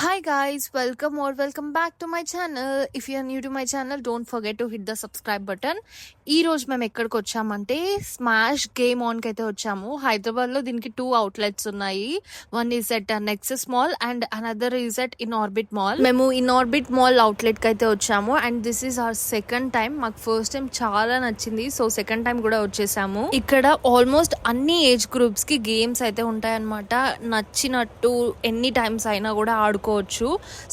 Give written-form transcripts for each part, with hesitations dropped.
Hi guys, welcome back to my channel. If you are new to my channel, don't forget to hit the subscribe button. ఈ రోజు మేము ఎక్కడికి వచ్చామంటే smash game on కి అయితే వచ్చాము. హైదరాబాద్ లో దీనికి 2 అవుట్లెట్స్ ఉన్నాయి. One is at Nexus mall and another is at in orbit mall. మేము ఇన్ ఆర్బిట్ మాల్ అవుట్లెట్ కి అయితే వచ్చాము and this is our second time. మాకు ఫస్ట్ టైం చాలా నచ్చింది, సో సెకండ్ టైం కూడా వచ్చేసాము. ఇక్కడ ఆల్మోస్ట్ అన్ని ఏజ్ గ్రూప్స్ కి గేమ్స్ అయితే ఉంటాయన్నమాట. నచ్చినట్టు ఎన్ని టైమ్స్ అయినా కూడా ఆడుకోవచ్చు.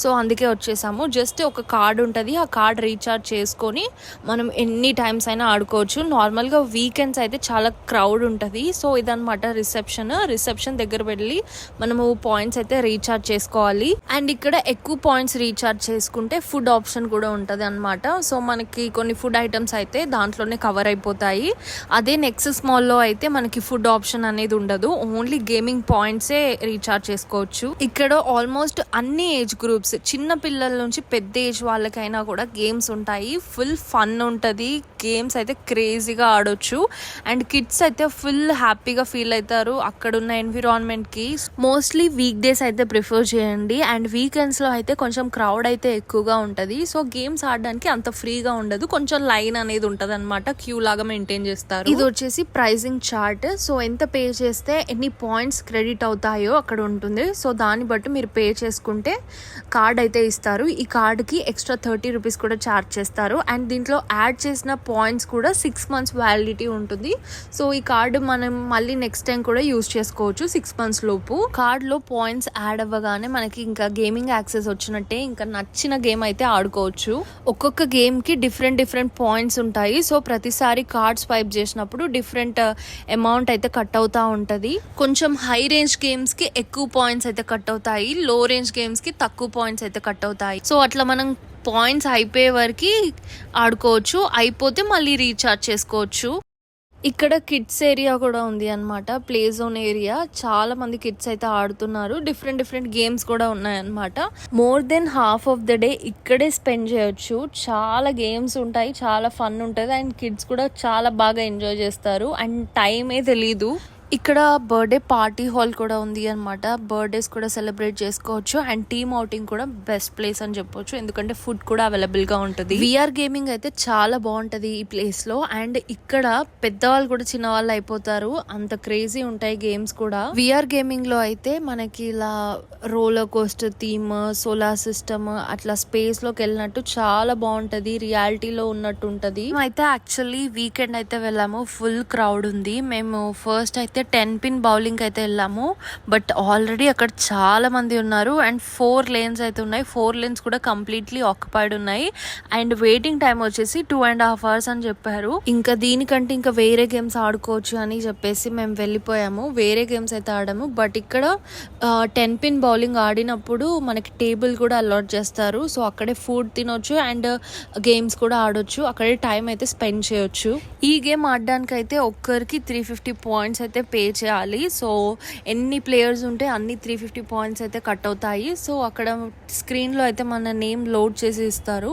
సో అందుకే వచ్చేసాము. జస్ట్ ఒక కార్డ్ ఉంటుంది, ఆ కార్డ్ రీఛార్జ్ చేసుకొని మనం ఎన్ని టైమ్స్ అయినా ఆడుకోవచ్చు. నార్మల్గా వీకెండ్స్ అయితే చాలా క్రౌడ్ ఉంటుంది. సో ఇదనమాట రిసెప్షన్ దగ్గర వెళ్ళి మనము పాయింట్స్ అయితే రీఛార్జ్ చేసుకోవాలి. అండ్ ఇక్కడ ఎక్కువ పాయింట్స్ రీఛార్జ్ చేసుకుంటే ఫుడ్ ఆప్షన్ కూడా ఉంటుంది అనమాట. సో మనకి కొన్ని ఫుడ్ ఐటమ్స్ అయితే దాంట్లోనే కవర్ అయిపోతాయి. అదే నెక్సస్ మాల్లో అయితే మనకి ఫుడ్ ఆప్షన్ అనేది ఉండదు, ఓన్లీ గేమింగ్ పాయింట్సే రీఛార్జ్ చేసుకోవచ్చు. ఇక్కడ ఆల్మోస్ట్ అన్ని ఏజ్ గ్రూప్స్, చిన్న పిల్లల నుంచి పెద్ద ఏజ్ వాళ్ళకైనా కూడా గేమ్స్ ఉంటాయి. ఫుల్ ఫన్ ఉంటుంది, గేమ్స్ అయితే క్రేజీగా ఆడొచ్చు. అండ్ కిడ్స్ అయితే ఫుల్ హ్యాపీగా ఫీల్ అవుతారు అక్కడ ఉన్న ఎన్విరాన్మెంట్ కి. మోస్ట్లీ వీక్ డేస్ అయితే ప్రిఫర్ చేయండి. అండ్ వీకెండ్స్ లో అయితే కొంచెం క్రౌడ్ అయితే ఎక్కువగా ఉంటుంది. సో గేమ్స్ ఆడడానికి అంత ఫ్రీగా ఉండదు, కొంచెం లైన్ అనేది ఉంటది అనమాట, క్యూ లాగా మెయింటైన్ చేస్తారు. ఇది వచ్చేసి ప్రైజింగ్ చార్ట్. సో ఎంత పే చేస్తే ఎన్ని పాయింట్స్ క్రెడిట్ అవుతాయో అక్కడ ఉంటుంది. సో దాన్ని బట్టి మీరు పే చేసుకుంటే కార్డ్ అయితే ఇస్తారు. ఈ కార్డ్కి ఎక్స్ట్రా 30 రూపీస్ కూడా ఛార్జ్ చేస్తారు. అండ్ దీంట్లో యాడ్ చేసిన పాయింట్స్ కూడా 6 మంత్స్ వ్యాలిడిటీ ఉంటుంది. సో ఈ కార్డు మనం మళ్ళీ నెక్స్ట్ టైం కూడా యూజ్ చేసుకోవచ్చు 6 మంత్స్ లోపు. కార్డ్ లో పాయింట్స్ యాడ్ అవ్వగానే మనకి ఇంకా గేమింగ్ యాక్సెస్ వచ్చినట్టే, ఇంకా నచ్చిన గేమ్ అయితే ఆడుకోవచ్చు. ఒక్కొక్క గేమ్ కి డిఫరెంట్ పాయింట్స్ ఉంటాయి. సో ప్రతిసారి కార్డ్ స్వైప్ చేసినప్పుడు డిఫరెంట్ అమౌంట్ అయితే కట్ అవుతా ఉంటది. కొంచెం హై రేంజ్ గేమ్స్ కి ఎక్కువ పాయింట్స్ అయితే కట్ అవుతాయి, లో రేంజ్ గేమ్స్ కి తక్కువ పాయింట్స్ అయితే కట్ అవుతాయి. సో అట్లా మనం పాయింట్స్ అయిపోయే వరకు ఆడుకోవచ్చు, అయిపోతే మళ్ళీ రీఛార్జ్ చేసుకోవచ్చు. ఇక్కడ కిడ్స్ ఏరియా కూడా ఉంది అనమాట, ప్లే జోన్ ఏరియా. చాలా మంది కిడ్స్ అయితే ఆడుతున్నారు. డిఫరెంట్ గేమ్స్ కూడా ఉన్నాయన్నమాట. More than half of the day ఇక్కడే స్పెండ్ చేయొచ్చు. చాలా గేమ్స్ ఉంటాయి, చాలా ఫన్ ఉంటుంది. అండ్ కిడ్స్ కూడా చాలా బాగా ఎంజాయ్ చేస్తారు అండ్ టైమే తెలీదు. ఇక్కడ బర్త్డే పార్టీ హాల్ కూడా ఉంది అనమాట. బర్త్డేస్ కూడా సెలబ్రేట్ చేసుకోవచ్చు. అండ్ టీమ్ అవుటింగ్ కూడా బెస్ట్ ప్లేస్ అని చెప్పొచ్చు, ఎందుకంటే ఫుడ్ కూడా అవైలబుల్ గా ఉంటుంది. విఆర్ గేమింగ్ అయితే చాలా బాగుంటది ఈ ప్లేస్ లో. అండ్ ఇక్కడ పెద్దవాళ్ళు కూడా చిన్న వాళ్ళు అయిపోతారు, అంత క్రేజీ ఉంటాయి గేమ్స్ కూడా. విఆర్ గేమింగ్ లో అయితే మనకి ఇలా roller coaster theme, solar system, అట్లా స్పేస్ లోకి వెళ్ళినట్టు చాలా బాగుంటది, రియాలిటీలో ఉన్నట్టు ఉంటది. అయితే యాక్చువల్లీ వీకెండ్ అయితే వెళ్ళాము, ఫుల్ క్రౌడ్ ఉంది. మేము ఫస్ట్ అయితే 10 పిన్ బౌలింగ్ అయితే వెళ్ళాము, బట్ ఆల్రెడీ అక్కడ చాలా మంది ఉన్నారు. అండ్ 4 లేన్స్ అయితే ఉన్నాయి, 4 లేన్స్ కూడా కంప్లీట్లీ ఆక్యుపైడ్ ఉన్నాయి. అండ్ వెయిటింగ్ టైం వచ్చేసి 2.5 hours అని చెప్పారు. ఇంకా దీనికంటే ఇంకా వేరే గేమ్స్ ఆడుకోవచ్చు అని చెప్పేసి మేము వెళ్ళిపోయాము. వేరే గేమ్స్ అయితే ఆడాము, బట్ ఇక్కడ 10 పిన్ బౌలింగ్ ఆడినప్పుడు మనకి టేబుల్ కూడా అలాట్ చేస్తారు. సో అక్కడే ఫుడ్ తినొచ్చు అండ్ గేమ్స్ కూడా ఆడొచ్చు, అక్కడే టైం అయితే స్పెండ్ చేయొచ్చు. ఈ గేమ్ ఆడడానికి అయితే ఒక్కరికి 350 పాయింట్స్ అయితే పే చేయాలి. సో ఎన్ని ప్లేయర్స్ ఉంటే అన్ని 350 పాయింట్స్ అయితే కట్ అవుతాయి. సో అక్కడ స్క్రీన్లో అయితే మన నేమ్ లోడ్ చేసి ఇస్తారు.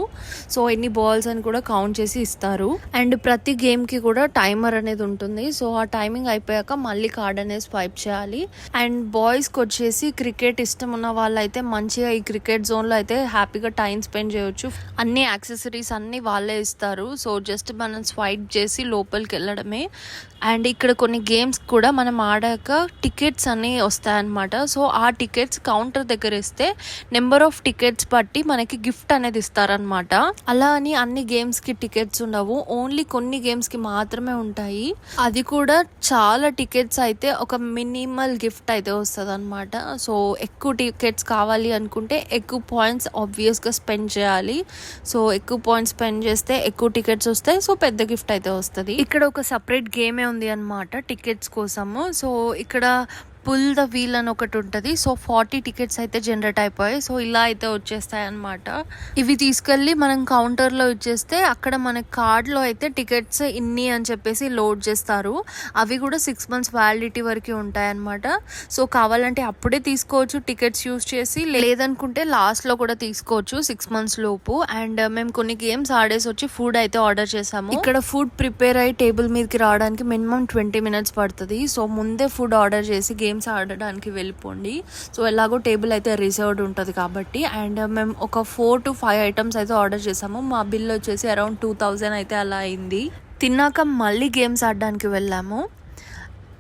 సో ఎన్ని బాల్స్ అని కూడా కౌంట్ చేసి ఇస్తారు. అండ్ ప్రతి గేమ్కి కూడా టైమర్ అనేది ఉంటుంది. సో ఆ టైమింగ్ అయిపోయాక మళ్ళీ కార్డ్ అనేది స్వైప్ చేయాలి. అండ్ బాయ్స్కి వచ్చేసి క్రికెట్ ఇష్టం ఉన్న వాళ్ళు అయితే మంచిగా ఈ క్రికెట్ జోన్లో అయితే హ్యాపీగా టైం స్పెండ్ చేయొచ్చు. అన్ని యాక్సెసరీస్ అన్ని వాళ్ళే ఇస్తారు. సో జస్ట్ మనం స్వైప్ చేసి లోపలికి వెళ్ళడమే. అండ్ ఇక్కడ కొన్ని గేమ్స్ కూడా మనం ఆడాక టికెట్స్ అన్ని వస్తాయన్నమాట. సో ఆ టికెట్స్ కౌంటర్ దగ్గర ఇస్తే నెంబర్ ఆఫ్ టికెట్స్ బట్టి మనకి గిఫ్ట్ అనేది ఇస్తారనమాట. అలా అని అన్ని గేమ్స్ కి టికెట్స్ ఉండవు, ఓన్లీ కొన్ని గేమ్స్ కి మాత్రమే ఉంటాయి. అది కూడా చాలా టికెట్స్ అయితే ఒక మినిమల్ గిఫ్ట్ అయితే వస్తుంది అనమాట. సో ఎక్కువ టికెట్స్ కావాలి అనుకుంటే ఎక్కువ పాయింట్స్ ఆబ్వియస్ గా స్పెండ్ చేయాలి. సో ఎక్కువ పాయింట్స్ స్పెండ్ చేస్తే ఎక్కువ టికెట్స్ వస్తాయి, సో పెద్ద గిఫ్ట్ అయితే వస్తుంది. ఇక్కడ ఒక సపరేట్ గేమే ఉంది అనమాట టికెట్స్ కోసము. సో ఇక్కడ పుల్ ద వీల్ అని ఒకటి ఉంటుంది. సో 40 టికెట్స్ అయితే జనరేట్ అయిపోయాయి. సో ఇలా అయితే వచ్చేస్తాయి అనమాట. ఇవి తీసుకెళ్ళి మనం కౌంటర్లో ఇచ్చేస్తే అక్కడ మన కార్డ్లో అయితే టికెట్స్ ఇన్ని అని చెప్పేసి లోడ్ చేస్తారు. అవి కూడా 6 months వ్యాలిడిటీ వరకు ఉంటాయి అనమాట. సో కావాలంటే అప్పుడే తీసుకోవచ్చు టికెట్స్ యూజ్ చేసి, లేదనుకుంటే లాస్ట్లో కూడా తీసుకోవచ్చు 6 months లోపు. అండ్ మేము కొన్ని గేమ్స్ ఆడేసి వచ్చి ఫుడ్ అయితే ఆర్డర్ చేసాము. ఇక్కడ ఫుడ్ ప్రిపేర్ అయ్యి టేబుల్ మీదకి రావడానికి మినిమం 20 minutes పడుతుంది. సో ముందే ఫుడ్ ఆర్డర్ చేసి గేమ్స్ ఆడడానికి వెళ్ళిపోండి. సో ఎలాగో టేబుల్ అయితే రిజర్వ్డ్ ఉంటుంది కాబట్టి. అండ్ మేము ఒక 4 to 5 ఐటమ్స్ అయితే ఆర్డర్ చేసాము. మా బిల్ వచ్చేసి అరౌండ్ 2000 అయితే అలా అయింది. తిన్నాక మళ్ళీ గేమ్స్ ఆడడానికి వెళ్ళాము.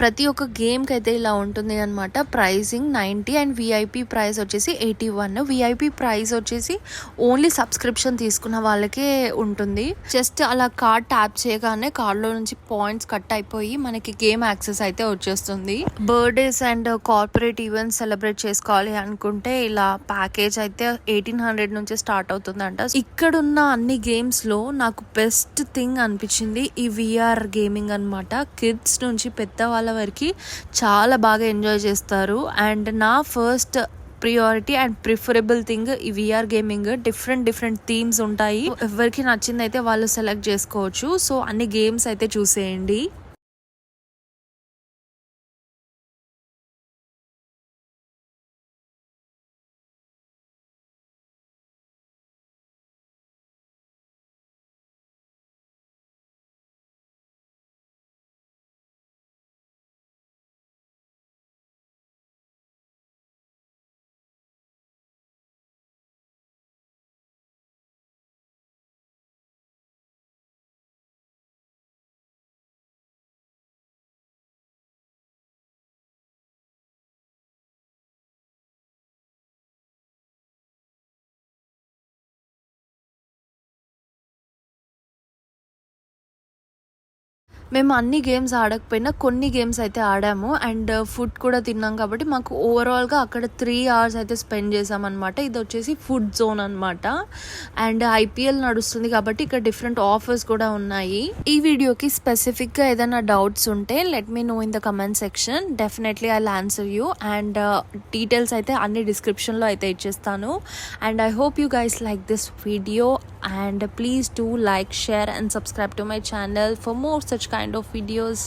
ప్రతి ఒక్క గేమ్కి అయితే ఇలా ఉంటుంది అనమాట. ప్రైజింగ్ 90 అండ్ విఐపి ప్రైస్ వచ్చేసి 81. విఐపి ప్రైస్ వచ్చేసి ఓన్లీ సబ్స్క్రిప్షన్ తీసుకున్న వాళ్ళకే ఉంటుంది. జస్ట్ అలా కార్డ్ ట్యాప్ చేయగానే కార్డ్లో నుంచి పాయింట్స్ కట్ అయిపోయి మనకి గేమ్ యాక్సెస్ అయితే వచ్చేస్తుంది. Birthdays and corporate events celebrate చేసుకోవాలి అనుకుంటే ఇలా ప్యాకేజ్ అయితే 1800 నుంచి స్టార్ట్ అవుతుందంట. ఇక్కడున్న అన్ని గేమ్స్లో నాకు బెస్ట్ థింగ్ అనిపించింది ఈ విఆర్ గేమింగ్ అనమాట. కిడ్స్ నుంచి పెద్దవాళ్ళ వరకు చాలా బాగా ఎంజాయ్ చేస్తారు. అండ్ నా first priority and preferable thing ఈ విఆర్ గేమింగ్. డిఫరెంట్ థీమ్స్ ఉంటాయి. ఎవరికి నచ్చింది అయితే వాళ్ళు సెలెక్ట్ చేసుకోవచ్చు. సో అన్ని గేమ్స్ అయితే చూసేయండి. మేము అన్ని గేమ్స్ ఆడకపోయినా కొన్ని గేమ్స్ అయితే ఆడాము. అండ్ ఫుడ్ కూడా తిన్నాం కాబట్టి మాకు ఓవరాల్గా అక్కడ 3 hours అయితే స్పెండ్ చేసామన్నమాట. ఇది వచ్చేసి ఫుడ్ జోన్ అనమాట. అండ్ ఐపీఎల్ నడుస్తుంది కాబట్టి ఇక్కడ డిఫరెంట్ ఆఫర్స్ కూడా ఉన్నాయి. ఈ వీడియోకి స్పెసిఫిక్గా ఏదైనా డౌట్స్ ఉంటే let me know in the comment section. Definitely I answer you. And details అయితే అన్ని డిస్క్రిప్షన్లో అయితే ఇచ్చేస్తాను. And I hope you guys like this video. And please do like, share and subscribe to my channel for more such kind of videos.